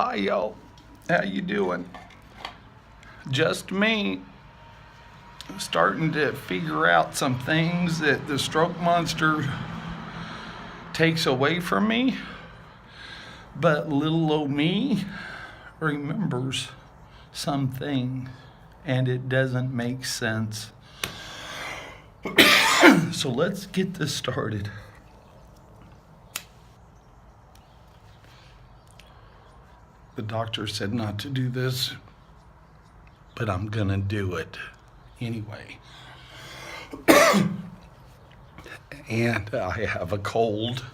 Hi, y'all. How you doing? Just me starting to figure out some things that the stroke monster takes away from me, but little old me remembers some things, and it doesn't make sense. So let's get this started. The doctor said not to do this, but I'm gonna do it anyway. And I have a cold.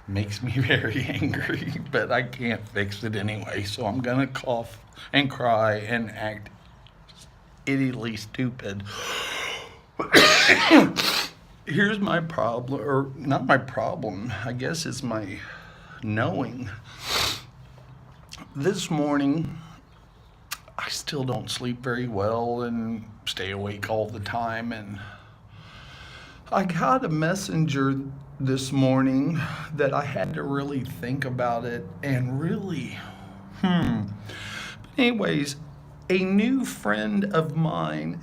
Makes me very angry, but I can't fix it anyway, so I'm gonna cough and cry and act idiotly stupid. Here's my problem, or not my problem, I guess it's my knowing. This morning, I still don't sleep very well and stay awake all the time. And I got a messenger this morning that I had to really think about it and really, Anyways, a new friend of mine,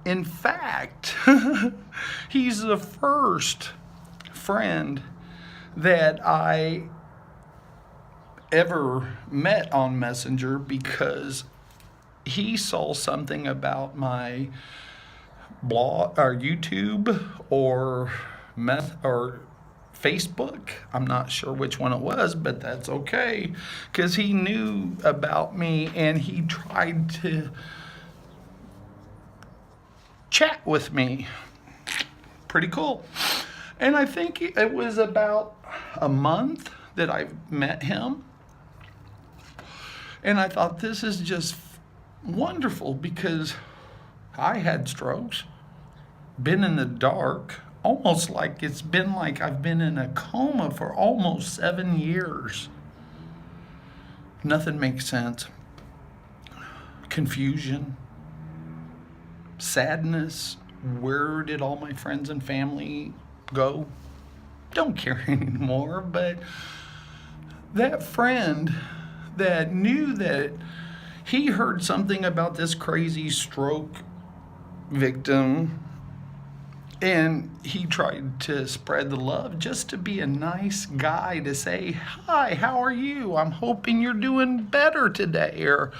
in fact, he's the first friend that I ever met on Messenger because he saw something about my blog or YouTube or Facebook. I'm not sure which one it was, but that's okay because he knew about me and he tried to chat with me. Pretty cool. And I think it was about a month that I met him. And I thought this is just wonderful because I had strokes, been in the dark, almost like it's been like I've been in a coma for almost 7 years. Nothing makes sense. Confusion, sadness. Where did all my friends and family go? Don't care anymore, but that friend that knew that he heard something about this crazy stroke victim and he tried to spread the love just to be a nice guy to say, hi, how are you? I'm hoping you're doing better today. Or,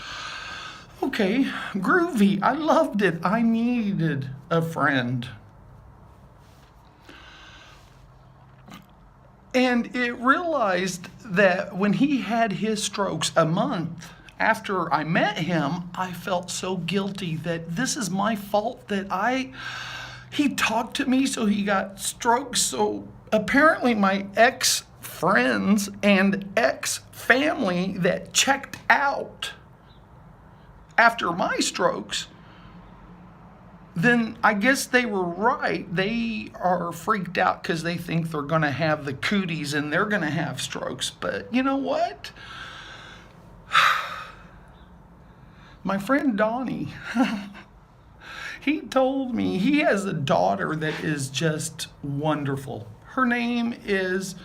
okay, groovy. I loved it. I needed a friend. And it realized that when he had his strokes a month after I met him, I felt so guilty that this is my fault that he talked to me so he got strokes. So apparently my ex-friends and ex-family that checked out after my strokes, then I guess they were right. They are freaked out because they think they're going to have the cooties and they're going to have strokes. But you know what? My friend Donnie, he told me he has a daughter that is just wonderful. Her name is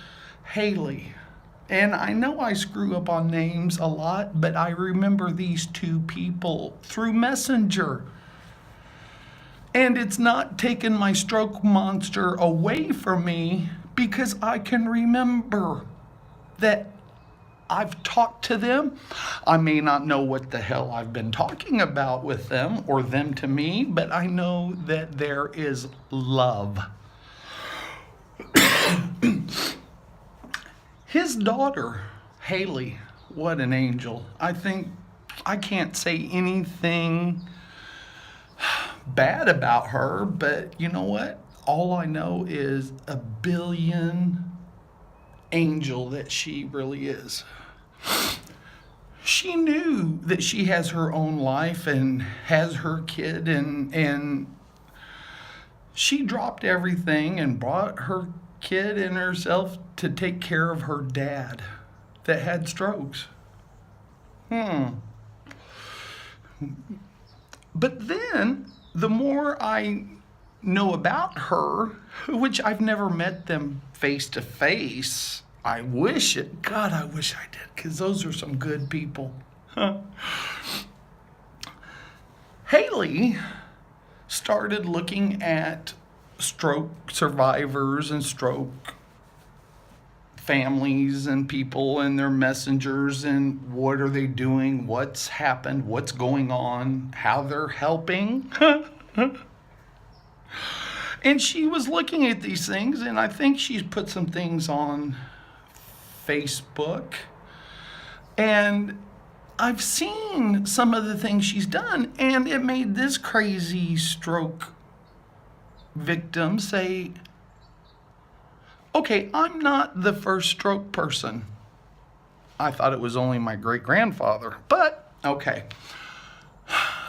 Haley. And I know I screw up on names a lot, but I remember these two people through Messenger. And it's not taken my stroke monster away from me because I can remember that I've talked to them. I may not know what the hell I've been talking about with them or them to me, but I know that there is love. His daughter, Haley, what an angel. I think I can't say anything bad about her, but you know what? All I know is a billion angel that she really is. She knew that she has her own life and has her kid, and she dropped everything and brought her kid and herself to take care of her dad that had strokes. But then the more I know about her, which I've never met them face to face, I wish it. God, I wish I did, because those are some good people. Haley started looking at stroke survivors and stroke families and people and their messengers and what are they doing, what's happened, what's going on, how they're helping. And she was looking at these things, and I think she's put some things on Facebook. And I've seen some of the things she's done, and it made this crazy stroke victim say, okay, I'm not the first stroke person. I thought it was only my great-grandfather, but okay.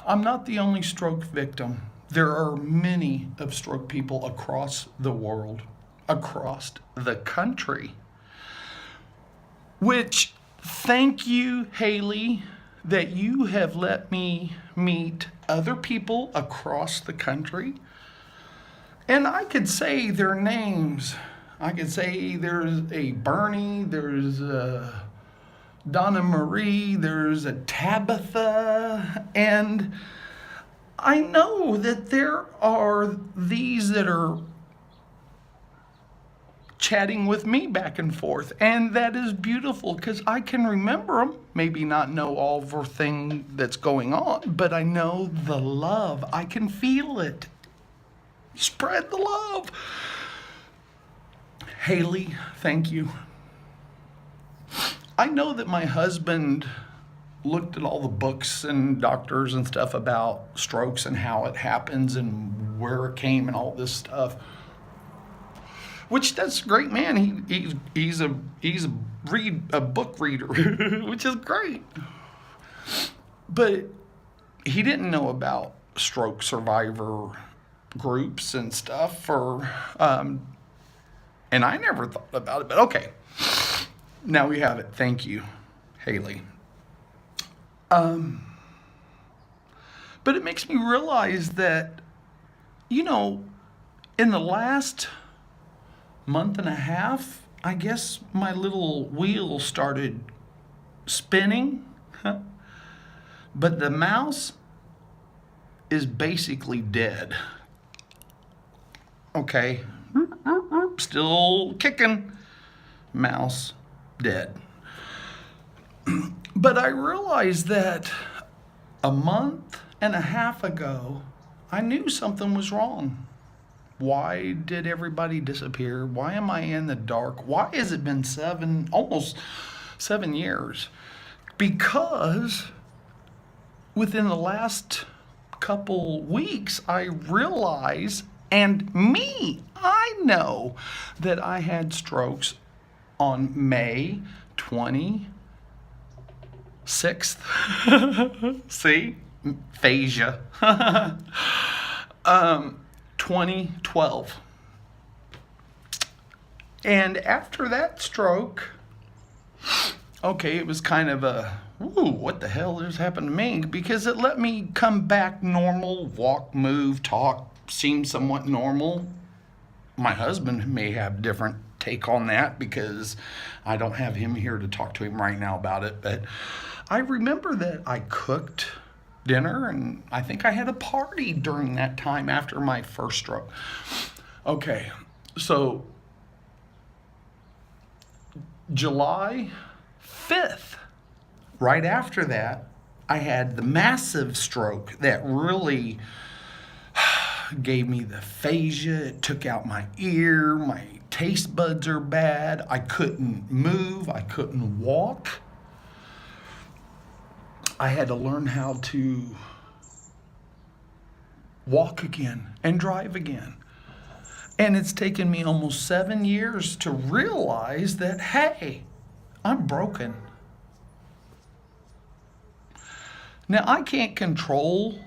I'm not the only stroke victim. There are many of stroke people across the world, across the country. Which, thank you, Haley, that you have let me meet other people across the country. And I could say their names. I could say there's a Bernie, there's a Donna Marie, there's a Tabitha, and I know that there are these that are chatting with me back and forth, and that is beautiful because I can remember them, maybe not know all the thing that's going on, but I know the love. I can feel it. Spread the love. Haley, thank you. I know that my husband looked at all the books and doctors and stuff about strokes and how it happens and where it came and all this stuff. Which, that's a great man. He's a book reader, which is great. But he didn't know about stroke survivor groups and stuff, and I never thought about it. But okay, now we have it. Thank you, Haley. But it makes me realize that, in the last month and a half, I guess my little wheel started spinning. But the mouse is basically dead. Okay. Still kicking. Mouse dead. But I realized that a month and a half ago, I knew something was wrong. Why did everybody disappear? Why am I in the dark? Why has it been almost 7 years? Because within the last couple weeks, I realized, and I know that I had strokes on May 26th. See? Phasia. 2012. And after that stroke, okay, it was kind of a, ooh, what the hell has happened to me? Because it let me come back normal, walk, move, talk, seem somewhat normal. My husband may have different take on that because I don't have him here to talk to him right now about it. But I remember that I cooked dinner, and I think I had a party during that time after my first stroke. Okay, so July 5th, right after that, I had the massive stroke that really gave me the phasia. It took out my ear, my taste buds are bad, I couldn't move, I couldn't walk. I had to learn how to walk again and drive again. And it's taken me almost 7 years to realize that, hey, I'm broken. Now, I can't control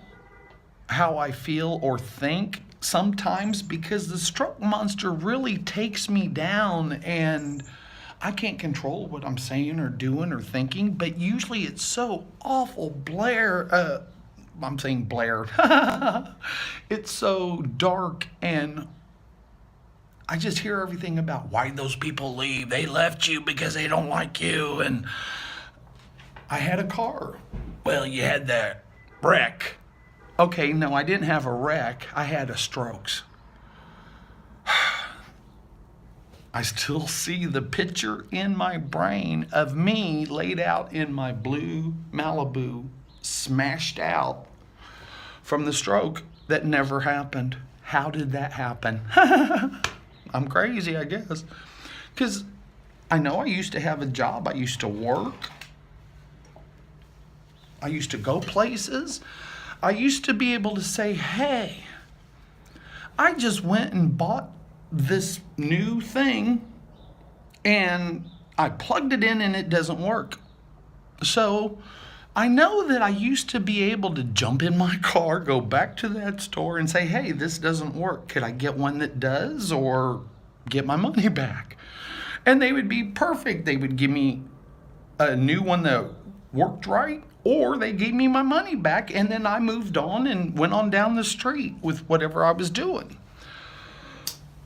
how I feel or think sometimes because the stroke monster really takes me down, and I can't control what I'm saying or doing or thinking, but usually it's so awful I'm saying Blair. It's so dark and I just hear everything about why those people leave. They left you because they don't like you. And I had a car. Well, you had that wreck. Okay, no, I didn't have a wreck. I had a strokes. I still see the picture in my brain of me laid out in my blue Malibu, smashed out from the stroke that never happened. How did that happen? I'm crazy, I guess. Because I know I used to have a job. I used to work. I used to go places. I used to be able to say, hey, I just went and bought this new thing and I plugged it in and it doesn't work. So I know that I used to be able to jump in my car, go back to that store and say, hey, this doesn't work. Could I get one that does or get my money back? And they would be perfect. They would give me a new one that worked right, or they gave me my money back, and then I moved on and went on down the street with whatever I was doing.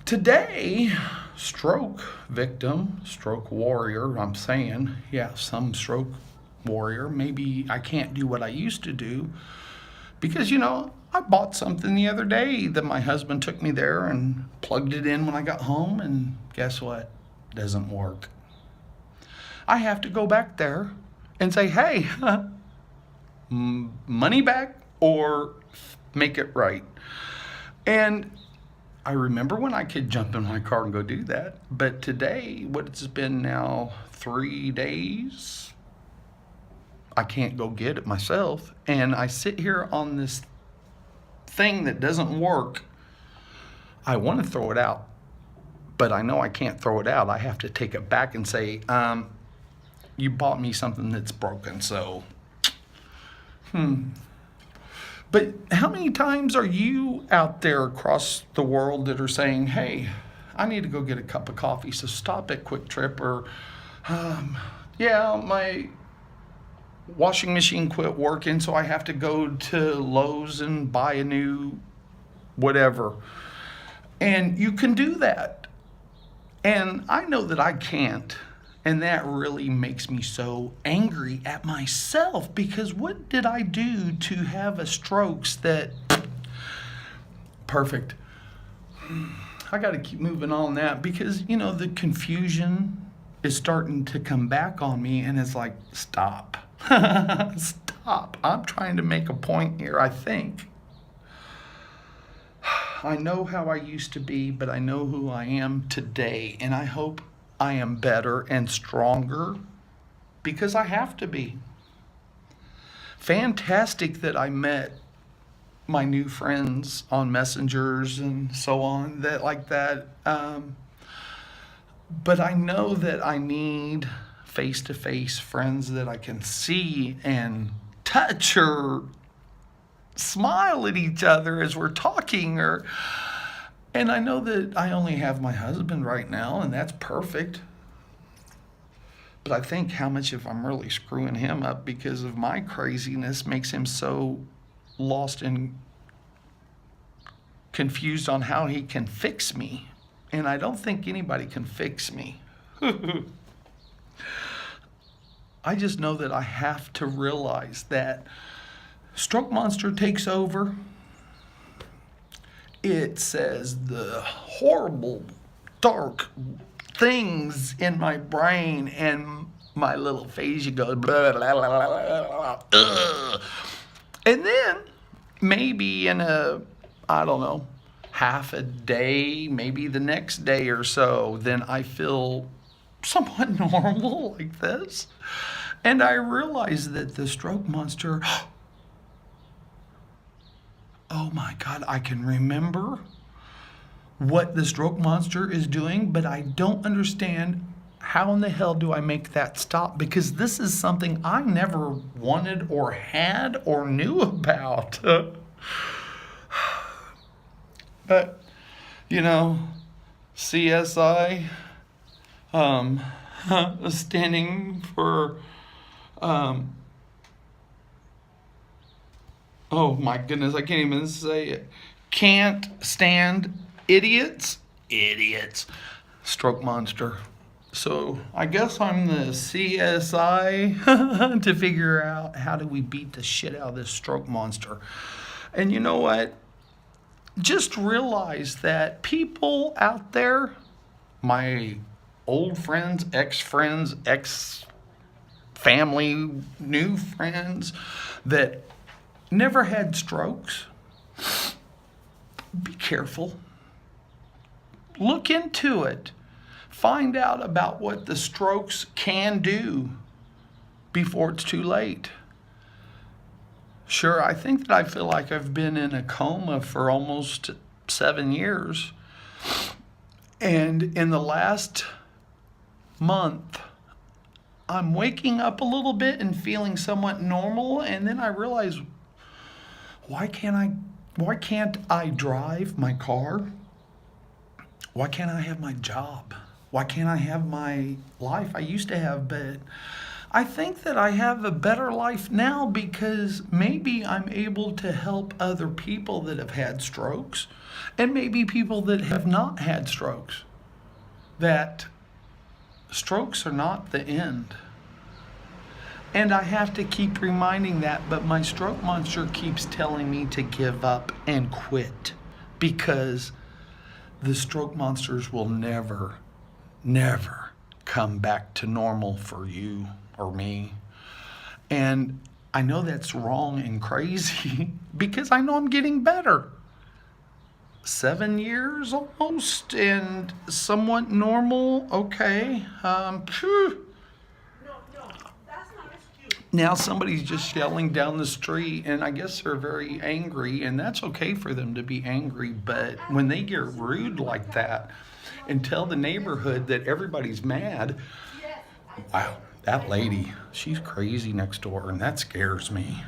Today, stroke victim, stroke warrior, I'm saying, yeah, some stroke warrior. Maybe I can't do what I used to do because, I bought something the other day that my husband took me there and plugged it in when I got home, and guess what? It doesn't work. I have to go back there and say, hey, money back or make it right. And I remember when I could jump in my car and go do that. But today, what it's been now 3 days, I can't go get it myself. And I sit here on this thing that doesn't work. I want to throw it out, but I know I can't throw it out. I have to take it back and say, you bought me something that's broken, so. But how many times are you out there across the world that are saying, hey, I need to go get a cup of coffee, so stop at Quick Trip, or, my washing machine quit working, so I have to go to Lowe's and buy a new whatever. And you can do that. And I know that I can't. And that really makes me so angry at myself, because what did I do to have a strokes that perfect? I got to keep moving on that because, the confusion is starting to come back on me, and it's like, stop. Stop. I'm trying to make a point here, I think. I know how I used to be, but I know who I am today, and I hope I am better and stronger because I have to be. Fantastic that I met my new friends on messengers and so on, that. But I know that I need face-to-face friends that I can see and touch or smile at each other as we're talking, and I know that I only have my husband right now, and that's perfect. But I think how much if I'm really screwing him up because of my craziness makes him so lost and confused on how he can fix me. And I don't think anybody can fix me. I just know that I have to realize that Stroke Monster takes over. It says the horrible, dark things in my brain, and my little face, you go, blah, blah, blah, blah, blah, and then maybe in half a day, maybe the next day or so, then I feel somewhat normal like this. And I realize that the Stroke Monster, oh my God, I can remember what the Stroke Monster is doing, but I don't understand how in the hell do I make that stop, because this is something I never wanted or had or knew about. But, CSI, standing for, oh my goodness, I can't even say it. Can't stand idiots. Idiots. Stroke monster. So I guess I'm the CSI to figure out how do we beat the shit out of this stroke monster. And you know what? Just realize that people out there, my old friends, ex-family, new friends that never had strokes, be careful. Look into it. Find out about what the strokes can do before it's too late. Sure, I think that I feel like I've been in a coma for almost 7 years. And in the last month, I'm waking up a little bit and feeling somewhat normal. And then I realize, why can't I drive my car? Why can't I have my job? Why can't I have my life I used to have? But I think that I have a better life now because maybe I'm able to help other people that have had strokes and maybe people that have not had strokes. That strokes are not the end. And I have to keep reminding that, but my stroke monster keeps telling me to give up and quit because the stroke monsters will never come back to normal for you or me. And I know that's wrong and crazy because I know I'm getting better. 7 years almost and somewhat normal. Okay. Now somebody's just yelling down the street, and I guess they're very angry, and that's okay for them to be angry, but when they get rude like that and tell the neighborhood that everybody's mad, wow, that lady, she's crazy next door, and that scares me.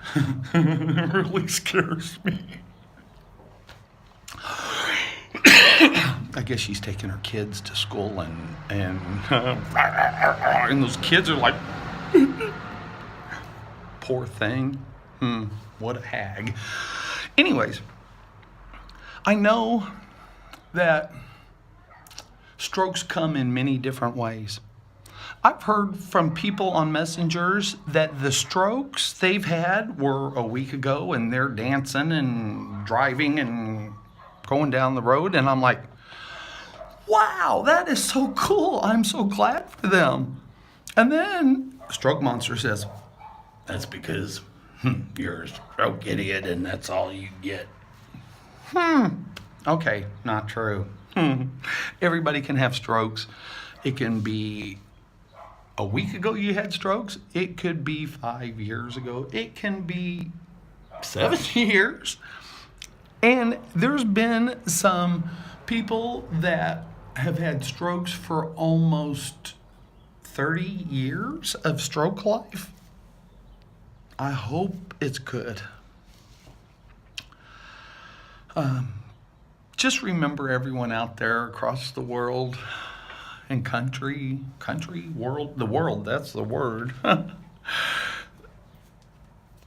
It really scares me. I guess she's taking her kids to school, and those kids are like, poor thing. What a hag. Anyways, I know that strokes come in many different ways. I've heard from people on messengers that the strokes they've had were a week ago and they're dancing and driving and going down the road, and I'm like, wow, that is so cool. I'm so glad for them. And then Stroke Monster says, that's because you're a stroke idiot and that's all you get. Okay, not true. Everybody can have strokes. It can be a week ago you had strokes. It could be 5 years ago. It can be 7 years. And there's been some people that have had strokes for almost 30 years of stroke life. I hope it's good. Just remember everyone out there across the world and world, the world, that's the word.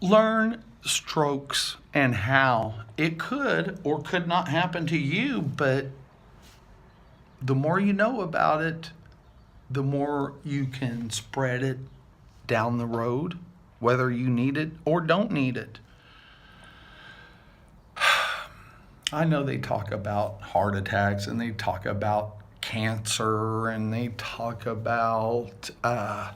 Learn strokes and how it could or could not happen to you, but the more you know about it, the more you can spread it down the road, whether you need it or don't need it. I know they talk about heart attacks and they talk about cancer and they talk about, I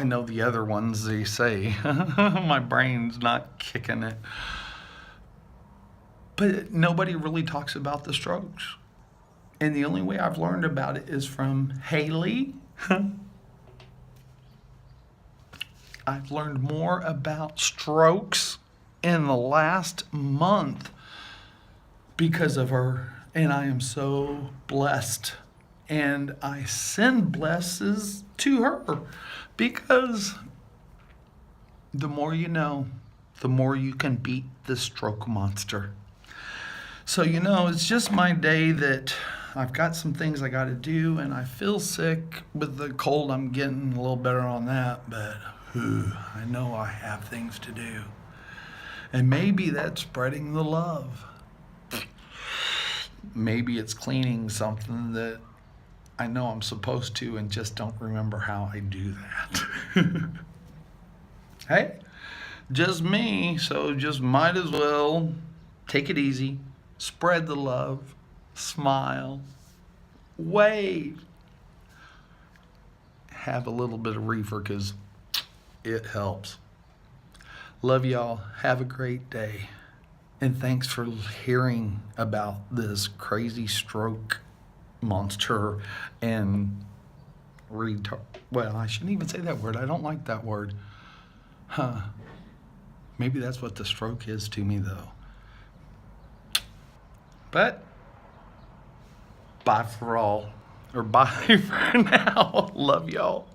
know the other ones they say. My brain's not kicking it. But nobody really talks about the strokes. And the only way I've learned about it is from Haley. I've learned more about strokes in the last month because of her. And I am so blessed. And I send blesses to her because the more you know, the more you can beat the stroke monster. So, it's just my day that I've got some things I got to do, and I feel sick with the cold. I'm getting a little better on that, but I know I have things to do. And maybe that's spreading the love. maybe it's cleaning something that I know I'm supposed to and just don't remember how I do that. Hey, just me, so just might as well take it easy, spread the love, smile, wave, have a little bit of reefer because it helps. Love y'all. Have a great day. And thanks for hearing about this crazy stroke monster and retard. Well, I shouldn't even say that word. I don't like that word. Huh. Maybe that's what the stroke is to me, though. But bye for all. Or bye for now. Love y'all.